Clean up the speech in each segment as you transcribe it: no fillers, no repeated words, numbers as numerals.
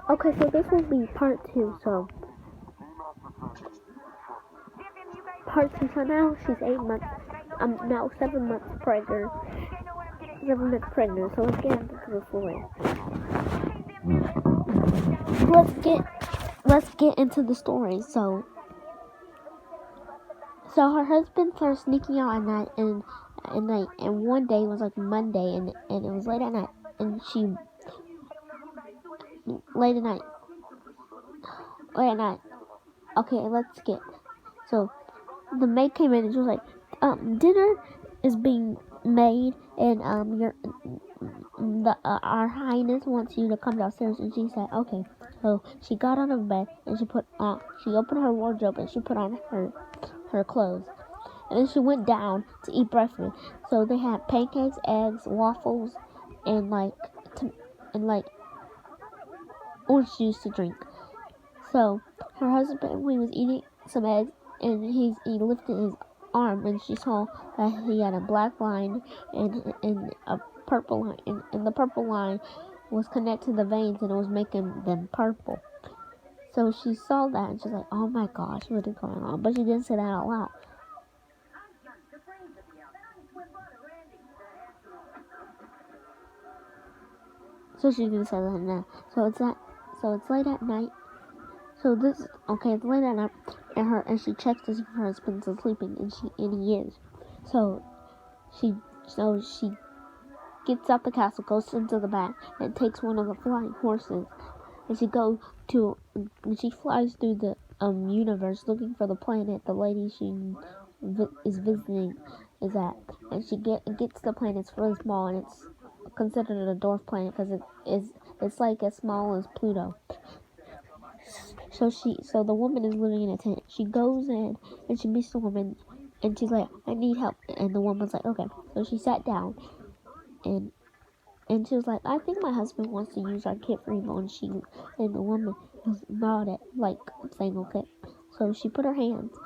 Okay, so this will be part 2, so part 2, so now she's 8 months, now 7 months pregnant, so let's get into the story. Let's get into the story, so her husband started sneaking out at night, and one day it was like Monday, and it was late at night, and late at night, okay, let's skip, so the maid came in and she was like, dinner is being made, and our highness wants you to come downstairs. And she said, okay. So she got out of bed and she opened her wardrobe and she put on her clothes, and then she went down to eat breakfast. So they had pancakes, eggs, waffles, and orange juice to drink. So her husband, when he was eating some eggs, and he lifted his arm, and she saw that he had a black line and a purple line, and the purple line was connected to the veins, and it was making them purple. So she saw that, and she's like, oh my gosh, what is going on? But she didn't say that out loud. So she didn't say that now. So it's late at night. It's late at night, and she checks to see if her husband's sleeping, and he is. So she gets out the castle, goes into the back, and takes one of the flying horses, and she flies through the universe looking for the planet the lady she is visiting is at, and she gets the planet. It's really small, and it's considered a dwarf planet because it's like as small as Pluto. So the woman is living in a tent. She goes in and she meets the woman, and she's like, I need help. And the woman's like, okay. So she sat down, and she was like, I think my husband wants to use our kit for evil. And the woman nodded, like saying okay. So she put her hands.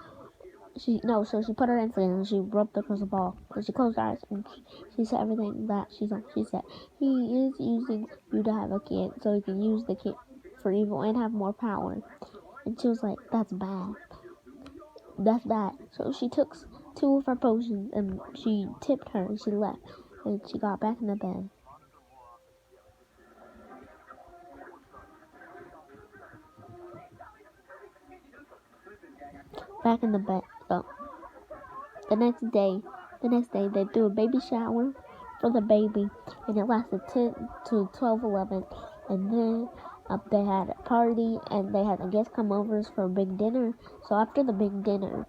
She put her hands in and she rubbed the crystal ball. And she closed her eyes and she said everything that she said. She said, he is using you to have a kid so he can use the kit for evil and have more power. And she was like, that's bad. That's bad. So she took 2 of her potions and she tipped her and she left. And she got back in the bed. Back in the bed. So the next day they threw a baby shower for the baby, and it lasted 10 to 12, 11, and then they had a party, and they had the guests come over for a big dinner. So after the big dinner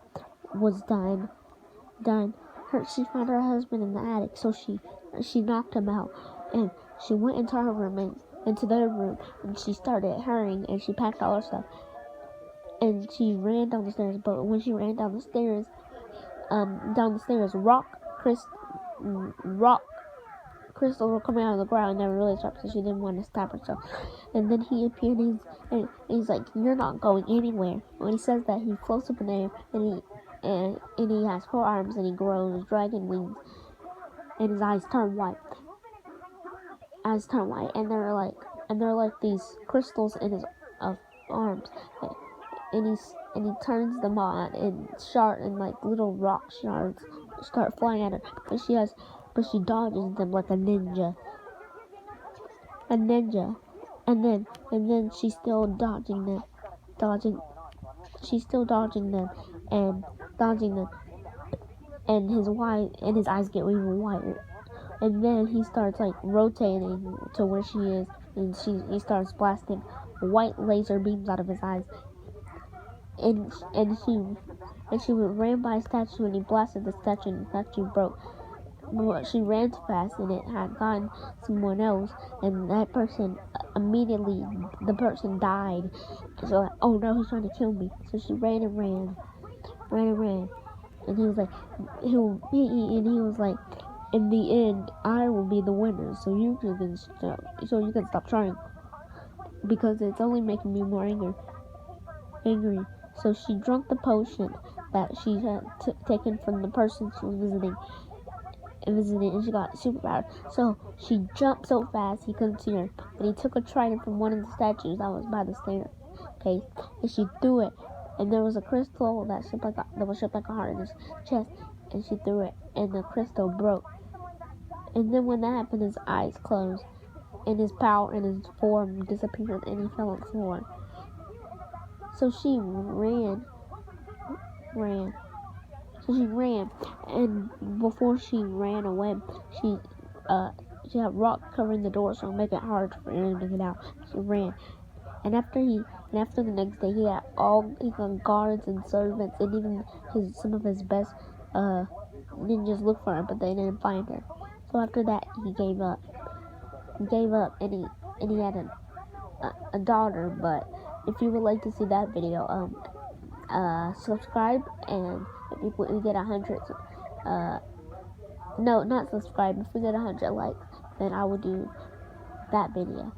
was done, she found her husband in the attic. So she knocked him out, and she went into her room and into their room, and she started hurrying, and she packed all her stuff, and she ran down the stairs. But when she ran down the stairs, rock crystals were coming out of the ground, and they were really sharp, so she didn't want to stab herself. And then he appeared, and he's like, you're not going anywhere. When he says that, he floats up in the air, and he has 4 arms, and he grows dragon wings, and his eyes turn white. And they're like these crystals in his arms, and he turns them on, and like little rock shards start flying at her, but she dodges them like a ninja, and then she's still dodging them, and his eyes get even whiter, and then he starts like rotating to where she is, and he starts blasting white laser beams out of his eyes, and she ran by a statue, and he blasted the statue, and the statue broke. But she ran too fast, and it had gotten someone else, and that person immediately, the person died. So like, oh no, he's trying to kill me. So she ran, and he was like, in the end, I will be the winner. So you can stop trying, because it's only making me more angry. So she drank the potion that she had taken from the person she was visiting, and visited, and she got superpowers. So she jumped so fast he couldn't see her. But he took a trident from one of the statues that was by the staircase, and she threw it. And there was a crystal that was shaped like a heart in his chest, and she threw it, and the crystal broke. And then when that happened, his eyes closed, and his power and his form disappeared, and he fell on the floor. So she ran. So she ran, and before she ran away, she had rock covering the door, so it made it hard for him to get out. She ran, and after the next day, he got guards and servants, and even some of his best ninjas looked for her, but they didn't find her. So after that, he gave up. And he had a daughter. But if you would like to see that video, subscribe, and if we get 100, no, not subscribe. If we get 100 likes, then I will do that video.